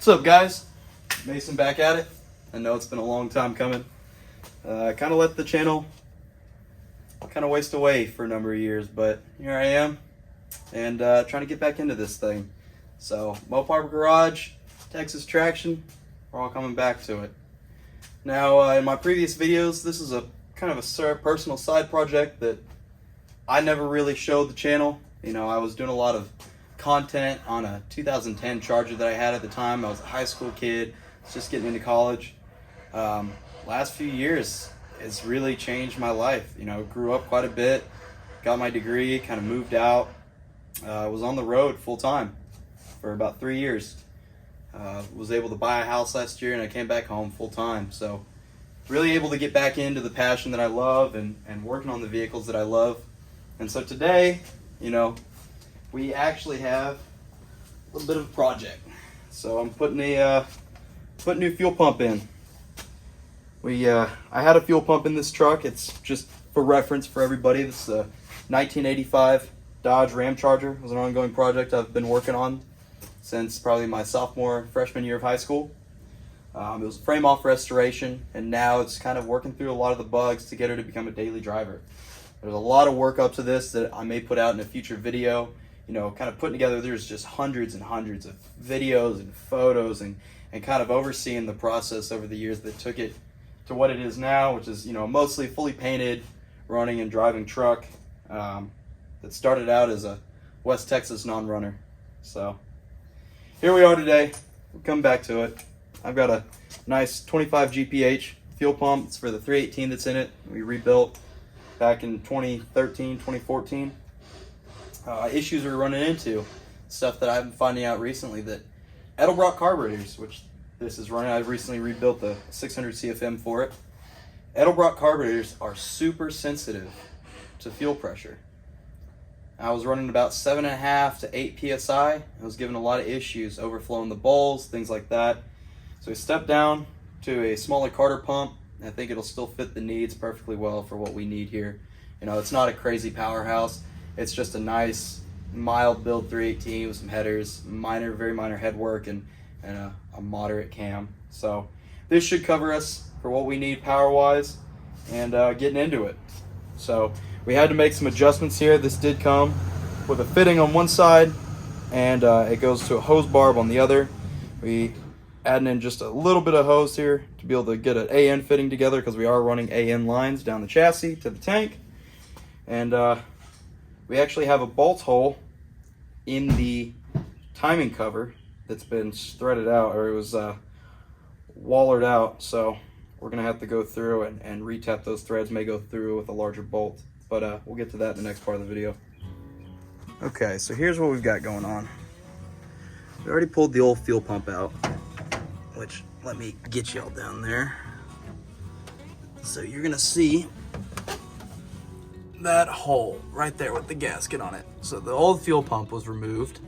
What's up, guys? Mason back at it. I know it's been a long time coming. I kind of let the channel kind of waste away for a number of years, but here I am and trying to get back into this thing. So Ramcharger Garage, Texas Traction, we're all coming back to it. Now in my previous videos, this is a kind of a personal side project that I never really showed the channel. You know, I was doing a lot of content on a 2010 Charger that I had at the time. I was a high school kid, just getting into college. Last few years, it's really changed my life. You know, grew up quite a bit, got my degree, kind of moved out. Was on the road full time for about 3 years. Was able to buy a house last year, and I came back home full time. So really able to get back into the passion that I love and working on the vehicles that I love. And so today, you know, we actually have a little bit of a project. So I'm putting a new fuel pump in. I had a fuel pump in this truck. It's just for reference for everybody. This is a 1985 Dodge Ramcharger. It was an ongoing project I've been working on since probably my freshman year of high school. It was a frame-off restoration, and now it's kind of working through a lot of the bugs to get her to become a daily driver. There's a lot of work up to this that I may put out in a future video. You know, kind of putting together, there's just hundreds and hundreds of videos and photos and kind of overseeing the process over the years that took it to what it is now, which is, you know, mostly fully painted, running and driving truck that started out as a West Texas non-runner. So here we are today. We'll come back to it. I've got a nice 25 GPH fuel pump. It's for the 318 that's in it. We rebuilt back in 2013, 2014. Issues we're running into, stuff that I've been finding out recently, that Edelbrock carburetors, which this is running, I've recently rebuilt the 600 CFM for it. Edelbrock carburetors are super sensitive to fuel pressure. I was running about 7.5 to 8 PSI. I was given a lot of issues, overflowing the bowls, things like that. So we stepped down to a smaller Carter pump. I think it'll still fit the needs perfectly well for what we need here. You know, it's not a crazy powerhouse. It's just a nice, mild build 318 with some headers, very minor head work, and a moderate cam. So this should cover us for what we need power-wise and getting into it. So we had to make some adjustments here. This did come with a fitting on one side, and it goes to a hose barb on the other. We adding in just a little bit of hose here to be able to get an AN fitting together, because we are running AN lines down the chassis to the tank. And we actually have a bolt hole in the timing cover that's been threaded out, or it was wallered out. So we're gonna have to go through and retap those threads. May go through with a larger bolt, but we'll get to that in the next part of the video. Okay, so here's what we've got going on. We already pulled the old fuel pump out, which, let me get y'all down there. So you're gonna see that hole right there with the gasket on it. So the old fuel pump was removed,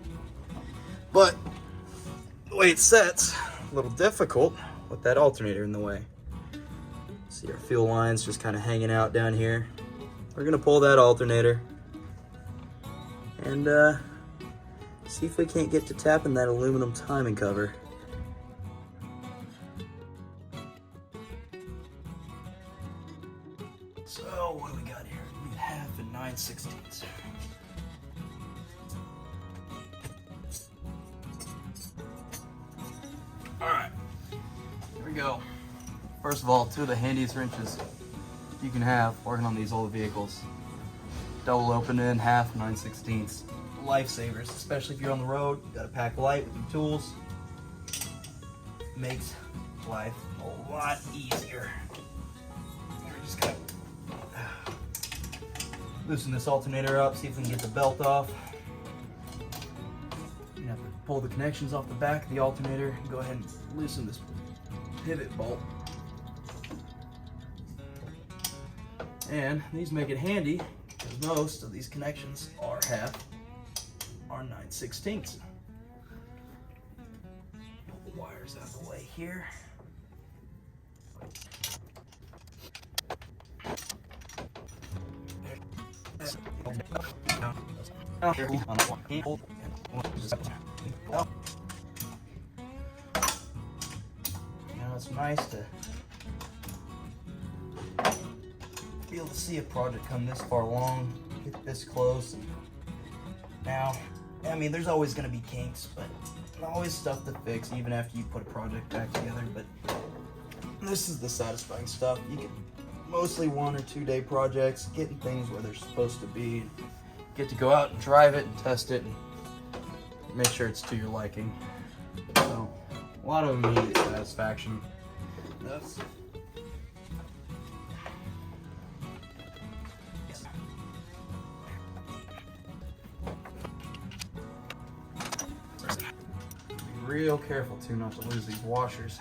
but the way it sets, a little difficult with that alternator in the way. See our fuel lines just kind of hanging out down here. We're gonna pull that alternator and see if we can't get to tapping that aluminum timing cover. So what do we got here? We need 1/2 and 9/16. All right, here we go. First of all, 2 of the handiest wrenches you can have working on these old vehicles. Double open in 1/2, 9/16. Lifesavers, especially if you're on the road. You gotta pack light with your tools. Makes life a lot easier. We're just gonna loosen this alternator up, see if we can get the belt off. You have to pull the connections off the back of the alternator and go ahead and loosen this pivot bolt. And these make it handy because most of these connections are 1/2 or 9/16. Pull the wires out of the way here. It's nice to be able to see a project come this far along, get this close. And now, I mean, there's always going to be kinks, but always stuff to fix even after you put a project back together. But this is the satisfying stuff. You can mostly 1 or 2 day projects, getting things where they're supposed to be, get to go out and drive it and test it and make sure it's to your liking. So a lot of immediate satisfaction. That's be real careful too not to lose these washers.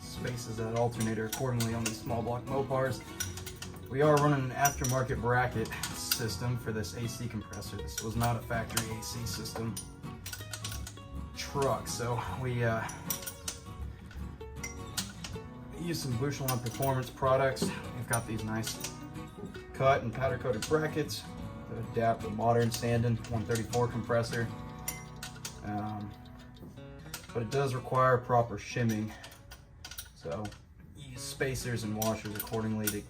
Spaces that alternator accordingly on these small block Mopars. We are running an aftermarket bracket system for this AC compressor. This was not a factory AC system truck, so we use some Bouchon Performance products. We've got these nice cut and powder coated brackets that adapt to modern Sandon 134 compressor, but it does require proper shimming. So use spacers and washers accordingly to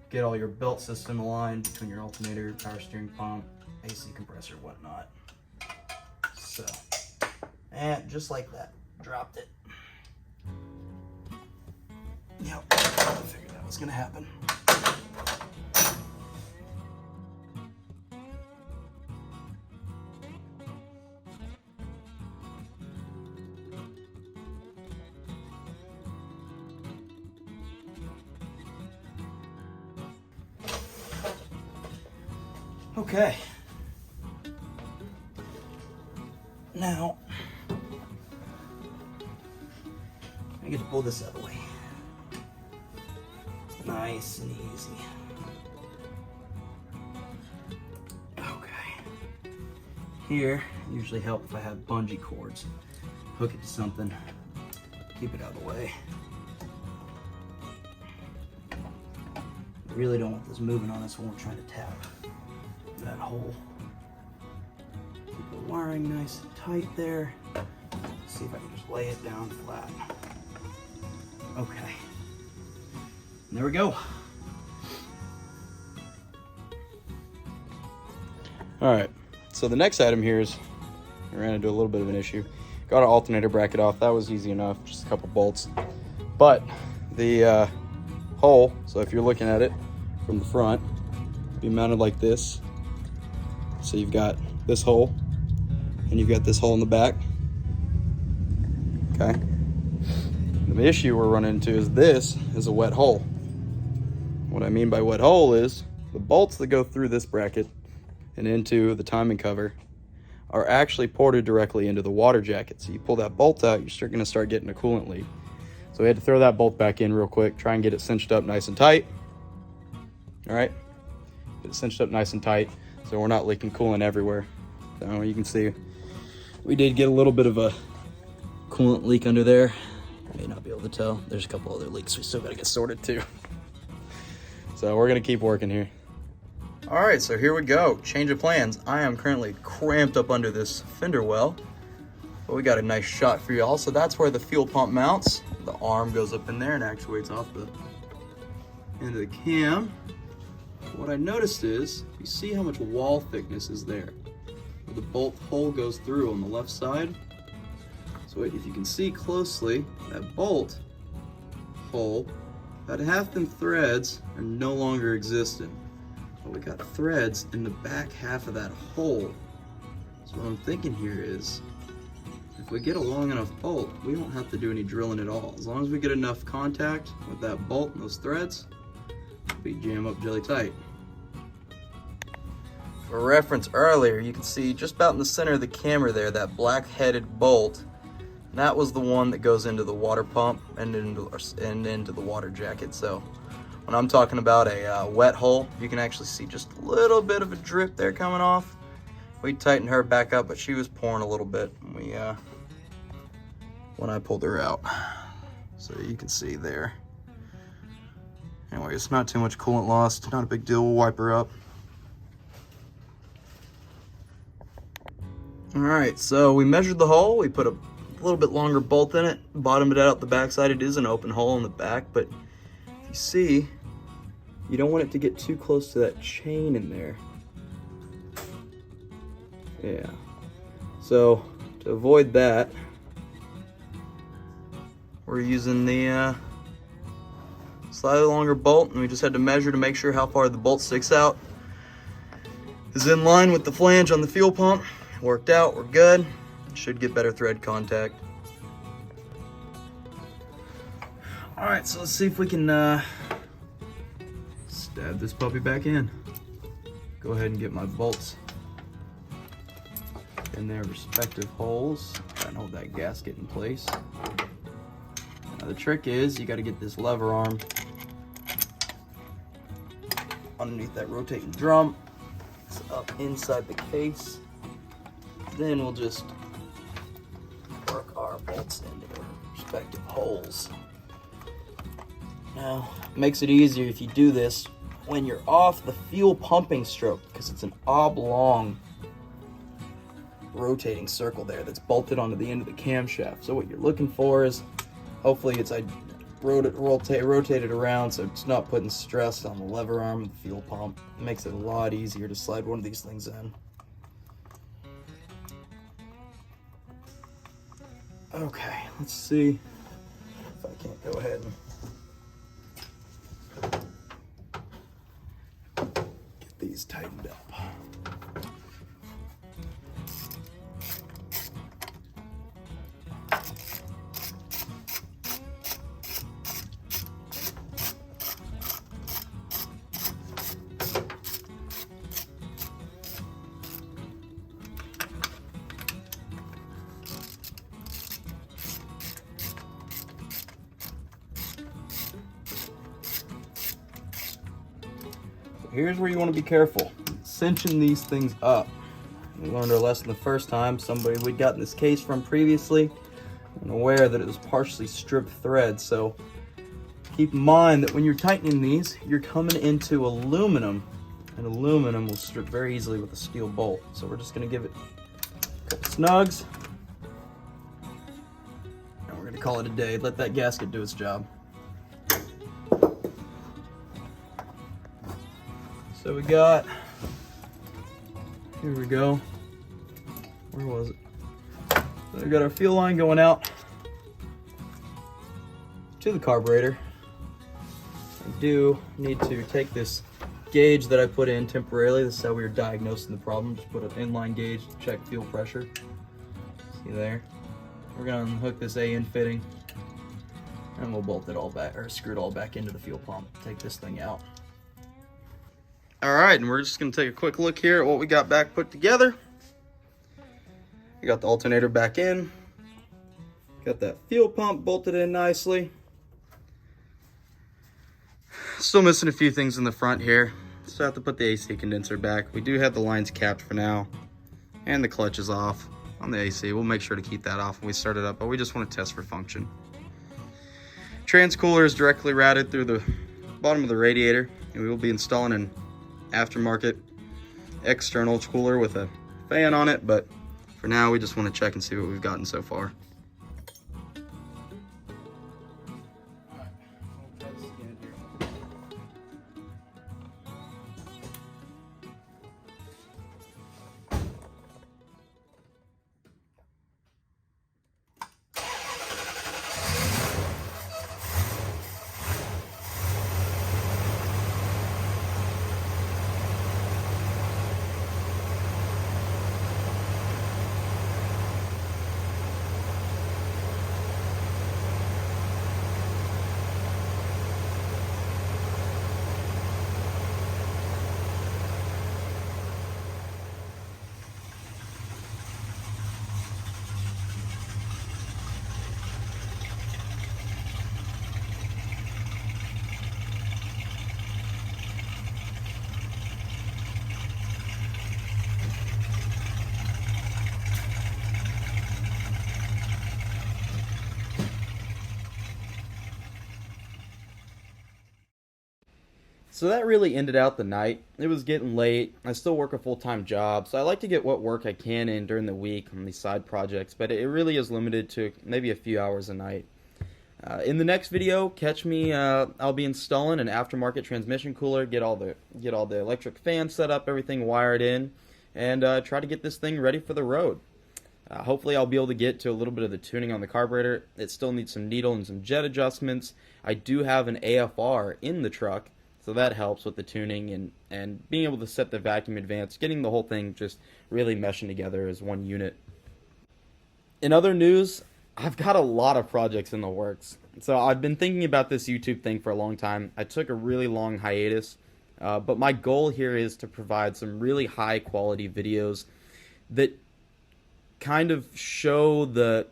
get all your belt system aligned between your alternator, power steering pump, AC compressor, whatnot. So, and just like that, dropped it. Yep, I figured that was gonna happen. Okay, now I get to pull this out of the way. Nice and easy. Okay, here usually help if I have bungee cords. Hook it to something, keep it out of the way. I really don't want this moving on us when we're trying to tap that hole. Keep the wiring nice and tight there. See if I can just lay it down flat. Okay. And there we go. All right. So the next item here is, I ran into a little bit of an issue. Got our alternator bracket off. That was easy enough, just a couple bolts. But the hole, so if you're looking at it from the front, be mounted like this. So you've got this hole, and you've got this hole in the back. Okay. The issue we're running into is this is a wet hole. What I mean by wet hole is the bolts that go through this bracket and into the timing cover are actually ported directly into the water jacket. So you pull that bolt out, you're going to start getting a coolant leak. So we had to throw that bolt back in real quick, try and get it cinched up nice and tight. All right, get it cinched up nice and tight so we're not leaking coolant everywhere. So you can see we did get a little bit of a coolant leak under there. You may not be able to tell. There's a couple other leaks we still got to get sorted too. So we're going to keep working here. All right, so here we go. Change of plans. I am currently cramped up under this fender well, but we got a nice shot for y'all. So that's where the fuel pump mounts. The arm goes up in there and actuates off the end of the cam. What I noticed is, you see how much wall thickness is there, where the bolt hole goes through on the left side. So if you can see closely, that bolt hole, about half them threads are no longer existent. But we got threads in the back half of that hole. So what I'm thinking here is, if we get a long enough bolt, we don't have to do any drilling at all. As long as we get enough contact with that bolt and those threads, we jam up jelly tight. For reference earlier, you can see just about in the center of the camera there, that black-headed bolt. And that was the one that goes into the water pump and into the water jacket. So when I'm talking about a wet hole, you can actually see just a little bit of a drip there coming off. We tightened her back up, but she was pouring a little bit when I pulled her out. So you can see there. Anyway, it's not too much coolant lost, not a big deal. We'll wipe her up. All right, so we measured the hole. We put a a little bit longer bolt in it, bottomed it out the backside. It is an open hole in the back, but if you see, you don't want it to get too close to that chain in there. Yeah. So to avoid that, we're using the slightly longer bolt, and we just had to measure to make sure how far the bolt sticks out is in line with the flange on the fuel pump. Worked out, we're good. Should get better thread contact. All right, so let's see if we can stab this puppy back in. Go ahead and get my bolts in their respective holes. Try and hold that gasket in place. Now the trick is you got to get this lever arm underneath that rotating drum. It's up inside the case. Then we'll just work our bolts into their respective holes. Now, it makes it easier if you do this when you're off the fuel pumping stroke, because it's an oblong rotating circle there that's bolted onto the end of the camshaft. So what you're looking for is, hopefully it's rotated around so it's not putting stress on the lever arm of the fuel pump. It makes it a lot easier to slide one of these things in. Okay, let's see if I can't go ahead and get these tightened up. Here's where you want to be careful. Cinching these things up. We learned our lesson the first time. Somebody we'd gotten this case from previously and aware that it was partially stripped thread. So keep in mind that when you're tightening these, you're coming into aluminum, and aluminum will strip very easily with a steel bolt. So we're just going to give it a couple snugs, and we're going to call it a day. Let that gasket do its job. So we got, here we go, where was it? So we got our fuel line going out to the carburetor. I do need to take this gauge that I put in temporarily. This is how we were diagnosing the problem. Just put an inline gauge to check fuel pressure. See there? We're gonna unhook this A-in fitting and we'll bolt it all back, or screw it all back into the fuel pump. Take this thing out. All right, and we're just gonna take a quick look here at what we got back put together. We got the alternator back in. Got that fuel pump bolted in nicely. Still missing a few things in the front here. Still have to put the AC condenser back. We do have the lines capped for now, and the clutch is off on the AC. We'll make sure to keep that off when we start it up, but we just want to test for function. Transcooler is directly routed through the bottom of the radiator, and we will be installing an aftermarket external cooler with a fan on it, but for now we just want to check and see what we've gotten so far. So that really ended out the night. It was getting late. I still work a full-time job, so I like to get what work I can in during the week on these side projects, but it really is limited to maybe a few hours a night. In the next video, catch me. I'll be installing an aftermarket transmission cooler, get all the electric fans set up, everything wired in, and try to get this thing ready for the road. Hopefully I'll be able to get to a little bit of the tuning on the carburetor. It still needs some needle and some jet adjustments. I do have an AFR in the truck, so that helps with the tuning and being able to set the vacuum advance, getting the whole thing just really meshing together as one unit. In other news, I've got a lot of projects in the works. So I've been thinking about this YouTube thing for a long time. I took a really long hiatus, but my goal here is to provide some really high quality videos that kind of show the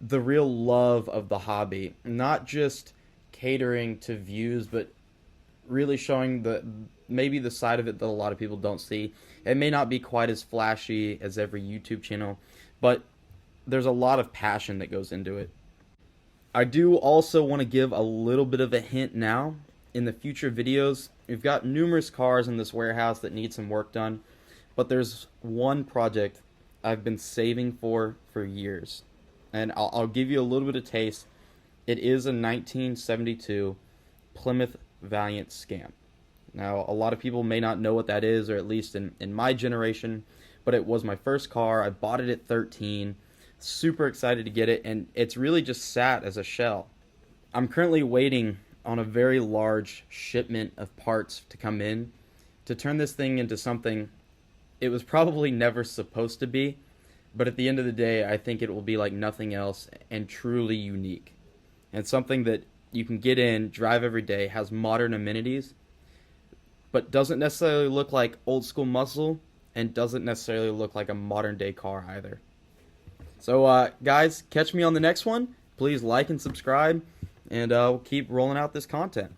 real love of the hobby, not just catering to views, but really showing maybe the side of it that a lot of people don't see. It may not be quite as flashy as every YouTube channel, but there's a lot of passion that goes into it. I do also want to give a little bit of a hint now. In the future videos, we've got numerous cars in this warehouse that need some work done, but there's one project I've been saving for years, and I'll give you a little bit of taste. It is a 1972 Plymouth Valiant Scamp. Now, a lot of people may not know what that is, or at least in my generation, but it was my first car. I bought it at 13, super excited to get it, and it's really just sat as a shell. I'm currently waiting on a very large shipment of parts to come in to turn this thing into something it was probably never supposed to be, but at the end of the day, I think it will be like nothing else and truly unique. And something that you can get in, drive every day, has modern amenities, but doesn't necessarily look like old school muscle and doesn't necessarily look like a modern day car either. So guys, catch me on the next one. Please like and subscribe, and we'll keep rolling out this content.